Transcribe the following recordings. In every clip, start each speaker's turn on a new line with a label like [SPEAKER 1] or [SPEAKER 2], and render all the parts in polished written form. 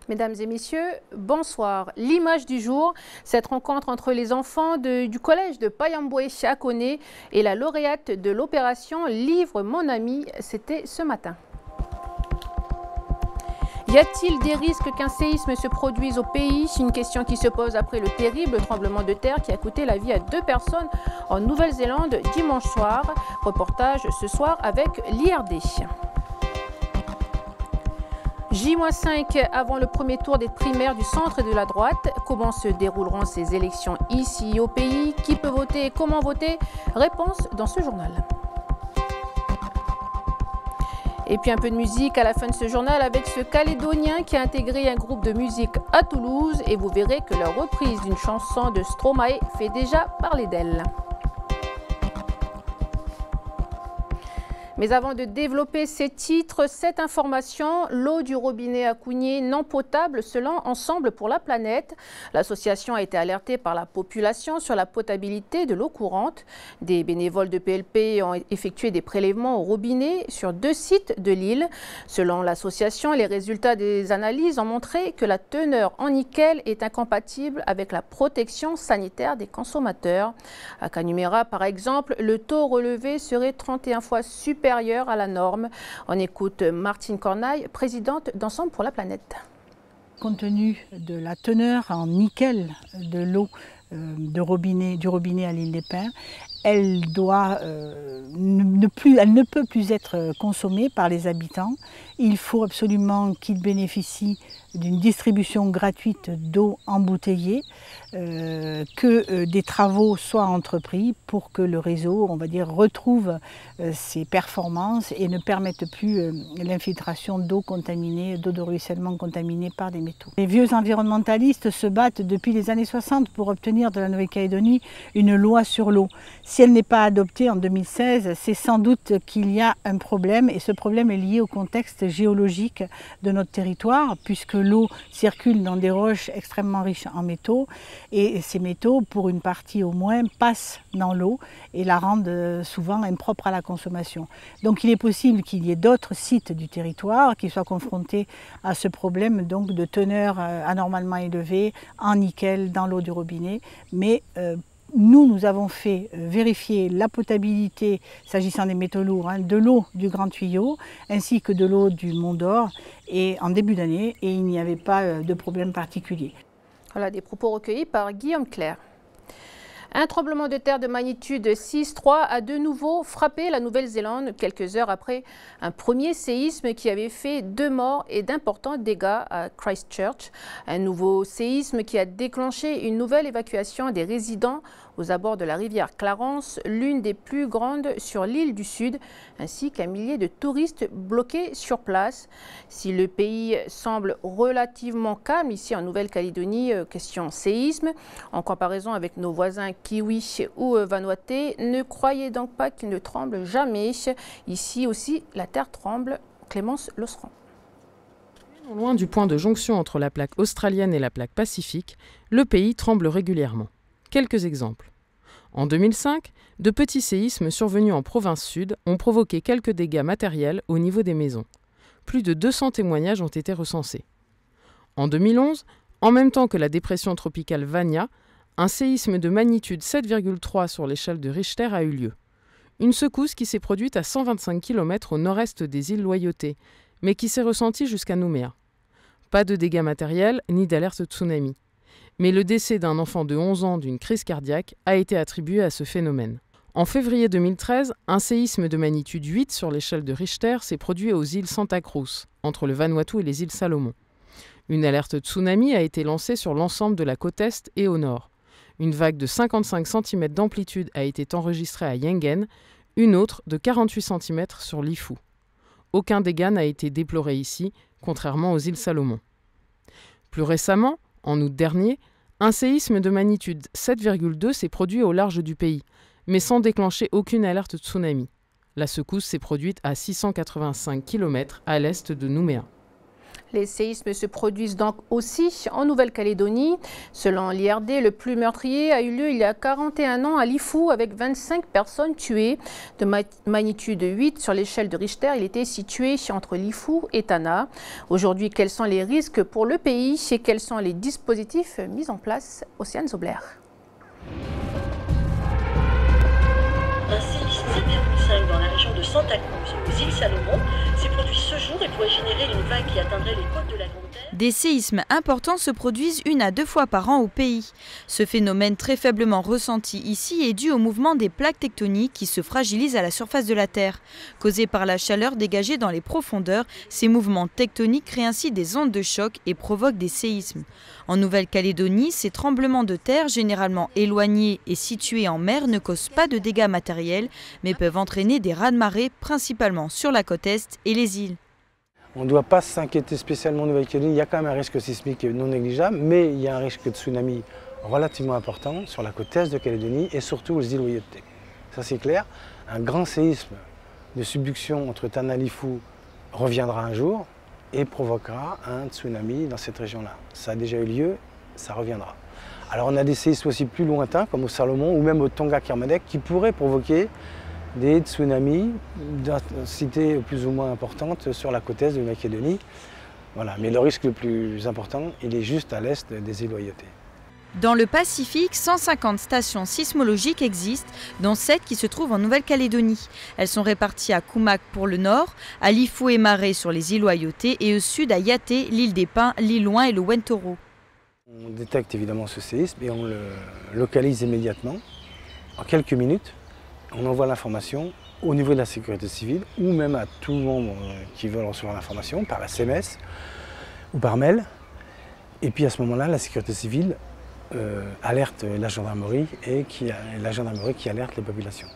[SPEAKER 1] Mesdames et messieurs, bonsoir. L'image du jour, cette rencontre entre les enfants du collège de Payamboué Chakone et la lauréate de l'opération Livre mon ami, c'était ce matin. Y a-t-il des risques qu'un séisme se produise au pays? Une question qui se pose après le terrible tremblement de terre qui a coûté la vie à 2 personnes en Nouvelle-Zélande dimanche soir. Reportage ce soir avec l'IRD. J-5 avant le premier tour des primaires du centre et de la droite. Comment se dérouleront ces élections ici au pays? Qui peut voter et comment voter? Réponse dans ce journal. Et puis un peu de musique à la fin de ce journal avec ce Calédonien qui a intégré un groupe de musique à Toulouse. Et vous verrez que la reprise d'une chanson de Stromae fait déjà parler d'elle. Mais avant de développer ces titres, cette information, l'eau du robinet à Cougnier non potable selon Ensemble pour la planète. L'association a été alertée par la population sur la potabilité de l'eau courante. Des bénévoles de PLP ont effectué des prélèvements au robinet sur 2 sites de l'île. Selon l'association, les résultats des analyses ont montré que la teneur en nickel est incompatible avec la protection sanitaire des consommateurs. À Canumera, par exemple, le taux relevé serait 31 fois supérieur à la norme. On écoute Martine Cornaille, présidente d'Ensemble pour la planète.
[SPEAKER 2] Compte tenu de la teneur en nickel de l'eau du robinet à l'île des Pins, elle ne peut plus être consommée par les habitants. Il faut absolument qu'ils bénéficient d'une distribution gratuite d'eau embouteillée, que des travaux soient entrepris pour que le réseau, on va dire, retrouve ses performances et ne permette plus l'infiltration d'eau contaminée, d'eau de ruissellement contaminée par des métaux. Les vieux environnementalistes se battent depuis les années 60 pour obtenir de la Nouvelle-Calédonie une loi sur l'eau. Si elle n'est pas adoptée en 2016, c'est sans doute qu'il y a un problème, et ce problème est lié au contexte géologique de notre territoire, puisque l'eau circule dans des roches extrêmement riches en métaux, et ces métaux, pour une partie au moins, passent dans l'eau et la rendent souvent impropre à la consommation. Donc il est possible qu'il y ait d'autres sites du territoire qui soient confrontés à ce problème donc de teneur anormalement élevée en nickel dans l'eau du robinet, mais nous avons fait vérifier la potabilité, s'agissant des métaux lourds, de l'eau du Grand Tuyau ainsi que de l'eau du Mont d'Or en début d'année, et il n'y avait pas de problème particulier.
[SPEAKER 1] Voilà des propos recueillis par Guillaume Clerc. Un tremblement de terre de magnitude 6,3 a de nouveau frappé la Nouvelle-Zélande quelques heures après un premier séisme qui avait fait 2 morts et d'importants dégâts à Christchurch. Un nouveau séisme qui a déclenché une nouvelle évacuation des résidents aux abords de la rivière Clarence, l'une des plus grandes sur l'île du Sud, ainsi qu'un millier de touristes bloqués sur place. Si le pays semble relativement calme ici en Nouvelle-Calédonie, question séisme, en comparaison avec nos voisins Kiwi ou Vanuatu, ne croyez donc pas qu'il ne tremble jamais. Ici aussi, la terre tremble. Clémence Losseran.
[SPEAKER 3] Loin du point de jonction entre la plaque australienne et la plaque pacifique, le pays tremble régulièrement. Quelques exemples. En 2005, de petits séismes survenus en province sud ont provoqué quelques dégâts matériels au niveau des maisons. Plus de 200 témoignages ont été recensés. En 2011, en même temps que la dépression tropicale Vania, un séisme de magnitude 7,3 sur l'échelle de Richter a eu lieu. Une secousse qui s'est produite à 125 km au nord-est des îles Loyauté, mais qui s'est ressentie jusqu'à Nouméa. Pas de dégâts matériels ni d'alerte tsunami. Mais le décès d'un enfant de 11 ans d'une crise cardiaque a été attribué à ce phénomène. En février 2013, un séisme de magnitude 8 sur l'échelle de Richter s'est produit aux îles Santa Cruz, entre le Vanuatu et les îles Salomon. Une alerte tsunami a été lancée sur l'ensemble de la côte est et au nord. Une vague de 55 cm d'amplitude a été enregistrée à Yengen, une autre de 48 cm sur Lifu. Aucun dégât n'a été déploré ici, contrairement aux îles Salomon. Plus récemment, en août dernier, un séisme de magnitude 7,2 s'est produit au large du pays, mais sans déclencher aucune alerte tsunami. La secousse s'est produite à 685 km à l'est de Nouméa.
[SPEAKER 1] Les séismes se produisent donc aussi en Nouvelle-Calédonie. Selon l'IRD, le plus meurtrier a eu lieu il y a 41 ans à Lifou avec 25 personnes tuées. De magnitude 8 sur l'échelle de Richter, il était situé entre Lifou et Tana. Aujourd'hui, quels sont les risques pour le pays et quels sont les dispositifs mis en place? Océane Zobler.
[SPEAKER 4] Un séisme 7,5 dans la région de Santa Cruz, aux îles Salomon, s'est produit ce jour et pourrait générer une vague qui atteindrait les côtes de la Grande-Terre.
[SPEAKER 5] Des séismes importants se produisent 1 à 2 fois par an au pays. Ce phénomène très faiblement ressenti ici est dû au mouvement des plaques tectoniques qui se fragilisent à la surface de la Terre. Causés par la chaleur dégagée dans les profondeurs, ces mouvements tectoniques créent ainsi des ondes de choc et provoquent des séismes. En Nouvelle-Calédonie, ces tremblements de terre, généralement éloignés et situés en mer, ne causent pas de dégâts matériels, mais peuvent entraîner des raz-de-marée, principalement sur la côte est et les îles.
[SPEAKER 6] On ne doit pas s'inquiéter spécialement en Nouvelle-Calédonie. Il y a quand même un risque sismique non négligeable, mais il y a un risque de tsunami relativement important sur la côte est de Calédonie et surtout aux îles Loyauté. Ça c'est clair. Un grand séisme de subduction entre Tana et Lifou reviendra un jour et provoquera un tsunami dans cette région-là. Ça a déjà eu lieu, ça reviendra. Alors on a des séismes aussi plus lointains, comme au Salomon ou même au Tonga-Kermadec, qui pourraient provoquer des tsunamis d'intensité plus ou moins importante sur la côte est de Nouvelle-Calédonie. Voilà. Mais le risque le plus important, il est juste à l'est des îles Loyauté.
[SPEAKER 5] Dans le Pacifique, 150 stations sismologiques existent, dont 7 qui se trouvent en Nouvelle-Calédonie. Elles sont réparties à Kumak pour le nord, à Lifou et Maré sur les îles Loyauté et au sud à Yaté, l'île des Pins, l'île Loin et le Wentoro.
[SPEAKER 6] On détecte évidemment ce séisme et on le localise immédiatement. En quelques minutes, on envoie l'information au niveau de la sécurité civile ou même à tout le monde qui veut recevoir l'information par SMS ou par mail. Et puis à ce moment-là, la sécurité civile alerte la gendarmerie et la gendarmerie qui alerte les populations.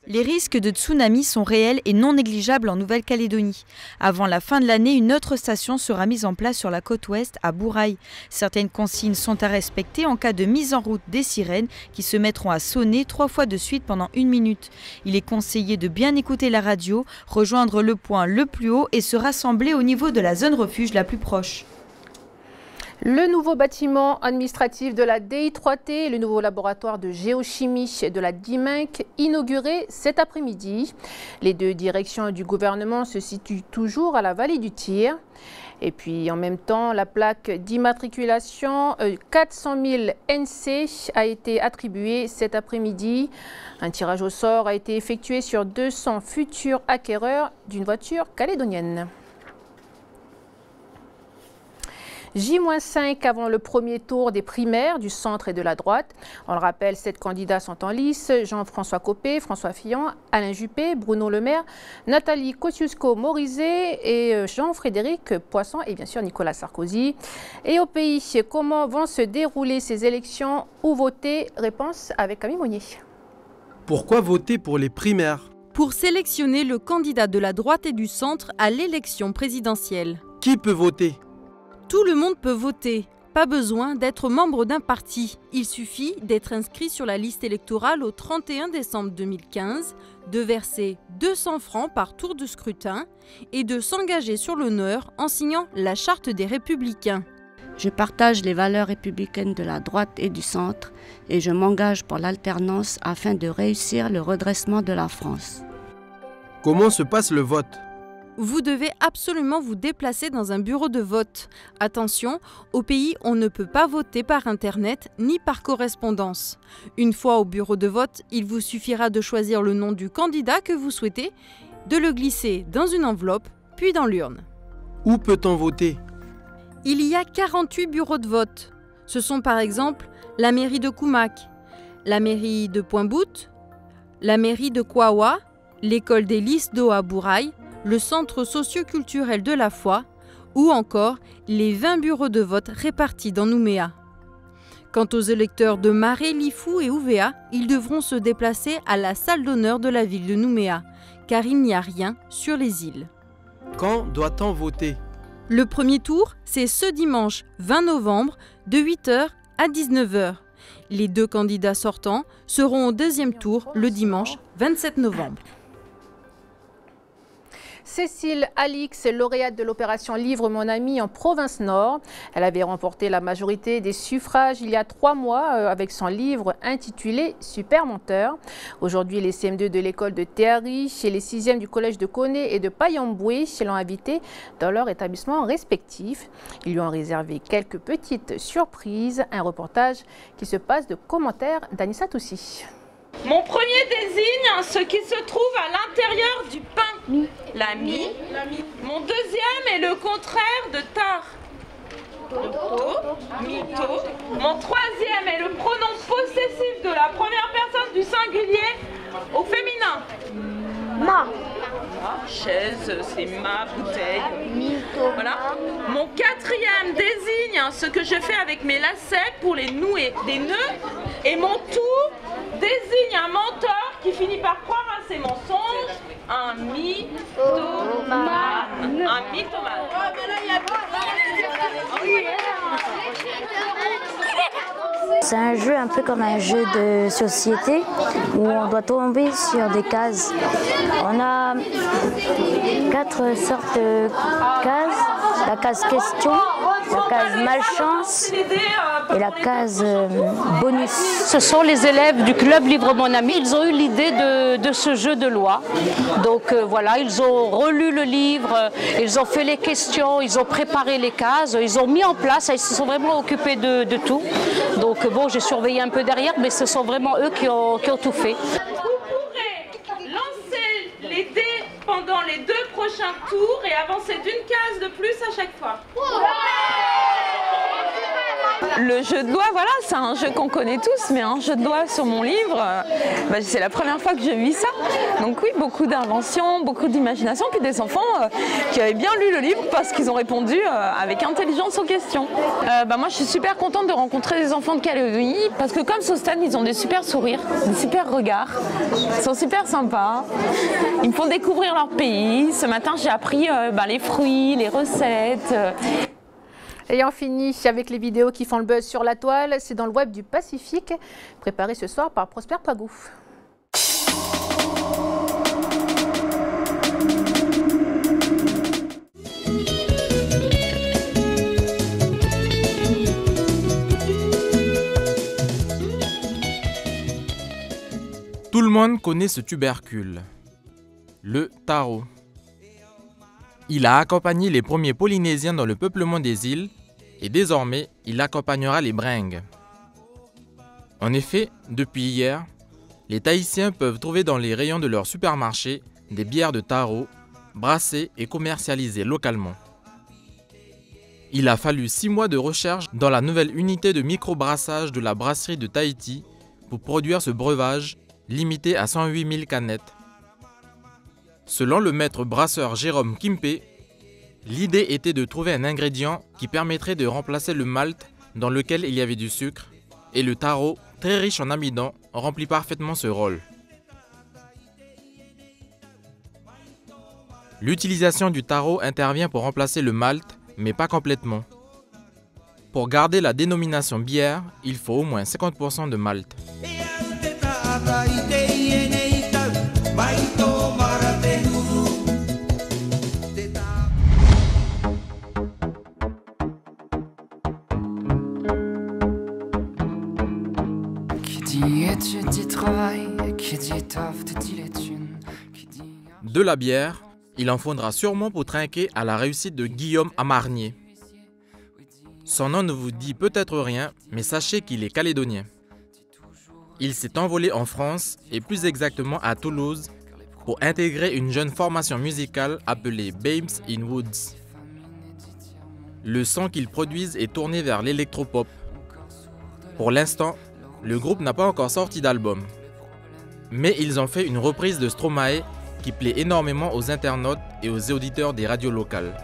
[SPEAKER 5] Les risques de tsunami sont réels et non négligeables en Nouvelle-Calédonie. Avant la fin de l'année, une autre station sera mise en place sur la côte ouest à Bourail. Certaines consignes sont à respecter en cas de mise en route des sirènes qui se mettront à sonner 3 fois de suite pendant 1 minute. Il est conseillé de bien écouter la radio, rejoindre le point le plus haut et se rassembler au niveau de la zone refuge la plus proche.
[SPEAKER 1] Le nouveau bâtiment administratif de la DI3T et le nouveau laboratoire de géochimie de la DIMINC inauguré cet après-midi. Les deux directions du gouvernement se situent toujours à la vallée du Tir. Et puis en même temps, la plaque d'immatriculation 400 000 NC a été attribuée cet après-midi. Un tirage au sort a été effectué sur 200 futurs acquéreurs d'une voiture calédonienne. J-5 avant le premier tour des primaires du centre et de la droite. On le rappelle, 7 candidats sont en lice. Jean-François Copé, François Fillon, Alain Juppé, Bruno Le Maire, Nathalie Kosciusko-Morizet et Jean-Frédéric Poisson et bien sûr Nicolas Sarkozy. Et au pays, comment vont se dérouler ces élections? Où voter? Réponse avec Camille Monnier.
[SPEAKER 7] Pourquoi voter pour les primaires?
[SPEAKER 8] Pour sélectionner le candidat de la droite et du centre à l'élection présidentielle.
[SPEAKER 7] Qui peut voter?
[SPEAKER 8] Tout le monde peut voter. Pas besoin d'être membre d'un parti. Il suffit d'être inscrit sur la liste électorale au 31 décembre 2015, de verser 200 francs par tour de scrutin et de s'engager sur l'honneur en signant la Charte des Républicains.
[SPEAKER 9] Je partage les valeurs républicaines de la droite et du centre et je m'engage pour l'alternance afin de réussir le redressement de la France.
[SPEAKER 7] Comment se passe le vote?
[SPEAKER 8] Vous devez absolument vous déplacer dans un bureau de vote. Attention, au pays, on ne peut pas voter par Internet ni par correspondance. Une fois au bureau de vote, il vous suffira de choisir le nom du candidat que vous souhaitez, de le glisser dans une enveloppe, puis dans l'urne.
[SPEAKER 7] Où peut-on voter?
[SPEAKER 8] Il y a 48 bureaux de vote. Ce sont par exemple la mairie de Kumak, la mairie de Pointe-Boute, la mairie de Kouawa, l'école des Lys d'eau à Bourail, le centre socio-culturel de la Foi ou encore les 20 bureaux de vote répartis dans Nouméa. Quant aux électeurs de Maré, Lifou et Ouvéa, ils devront se déplacer à la salle d'honneur de la ville de Nouméa, car il n'y a rien sur les îles.
[SPEAKER 7] Quand doit-on voter?
[SPEAKER 8] Le premier tour, c'est ce dimanche 20 novembre de 8h à 19h. Les 2 candidats sortants seront au deuxième tour le dimanche 27 novembre.
[SPEAKER 1] Cécile Alix, lauréate de l'opération Livre mon ami en province Nord. Elle avait remporté la majorité des suffrages il y a 3 mois avec son livre intitulé Super Menteur. Aujourd'hui, les CM2 de l'école de Théari et les 6e du collège de Koné et de Payamboué l'ont invitée dans leur établissement respectif. Ils lui ont réservé quelques petites surprises. Un reportage qui se passe de commentaires d'Anissa Toussi.
[SPEAKER 10] Mon premier désigne ce qui se trouve à l'intérieur du pain, la mie. Mon deuxième est le contraire de tar, mytho. Mon troisième est le pronom possessif de la première personne du singulier au féminin. Ma. Chaise, c'est ma bouteille. Voilà. Mon quatrième désigne ce que je fais avec mes lacets pour les nouer des nœuds. Et mon tout désigne un menteur qui finit par croire à ses mensonges. Un mythomane. Un mythomane.
[SPEAKER 11] C'est un jeu un peu comme un jeu de société où on doit tomber sur des cases. On a 4 sortes de cases. La case question, la case malchance et la case bonus.
[SPEAKER 12] Ce sont les élèves du club Livre mon ami. Ils ont eu l'idée de ce jeu de loi. Donc voilà, ils ont relu le livre, ils ont fait les questions, ils ont préparé les cases, ils ont mis en place, ils se sont vraiment occupés de tout. Donc bon, j'ai surveillé un peu derrière, mais ce sont vraiment eux qui ont tout fait.
[SPEAKER 10] Vous pourrez lancer les dés pendant les 2 prochains tours et avancer d'une case de plus à chaque fois.
[SPEAKER 13] Le jeu de loi, voilà, c'est un jeu qu'on connaît tous, mais un jeu de loi sur mon livre, c'est la première fois que je vis ça. Donc oui, beaucoup d'inventions, beaucoup d'imagination, puis des enfants qui avaient bien lu le livre parce qu'ils ont répondu avec intelligence aux questions. Moi, je suis super contente de rencontrer des enfants de Calédonie parce que comme Sostène, ils ont des super sourires, des super regards, ils sont super sympas, ils me font découvrir leur pays. Ce matin, j'ai appris les fruits, les recettes.
[SPEAKER 1] Ayant fini avec les vidéos qui font le buzz sur la toile, c'est dans le web du Pacifique, préparé ce soir par Prosper Pagou.
[SPEAKER 14] Tout le monde connaît ce tubercule, le taro. Il a accompagné les premiers Polynésiens dans le peuplement des îles et désormais, il accompagnera les Bringues. En effet, depuis hier, les Tahitiens peuvent trouver dans les rayons de leur supermarché des bières de taro brassées et commercialisées localement. Il a fallu 6 mois de recherche dans la nouvelle unité de microbrassage de la brasserie de Tahiti pour produire ce breuvage limité à 108 000 canettes. Selon le maître brasseur Jérôme Kimpe, l'idée était de trouver un ingrédient qui permettrait de remplacer le malt dans lequel il y avait du sucre, et le taro, très riche en amidon, remplit parfaitement ce rôle. L'utilisation du taro intervient pour remplacer le malt, mais pas complètement. Pour garder la dénomination bière, il faut au moins 50% de malt. De la bière, il en faudra sûrement pour trinquer à la réussite de Guillaume Amarnier. Son nom ne vous dit peut-être rien, mais sachez qu'il est calédonien. Il s'est envolé en France, et plus exactement à Toulouse, pour intégrer une jeune formation musicale appelée Babes in Woods. Le son qu'ils produisent est tourné vers l'électropop. Pour l'instant, le groupe n'a pas encore sorti d'album. Mais ils ont fait une reprise de Stromae qui plaît énormément aux internautes et aux auditeurs des radios locales.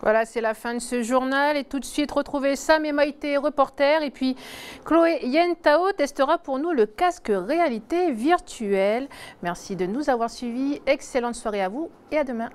[SPEAKER 1] Voilà, c'est la fin de ce journal et tout de suite retrouvez Sam et Maïté, reporter, et puis Chloé Yentao testera pour nous le casque réalité virtuelle. Merci de nous avoir suivis, excellente soirée à vous et à demain.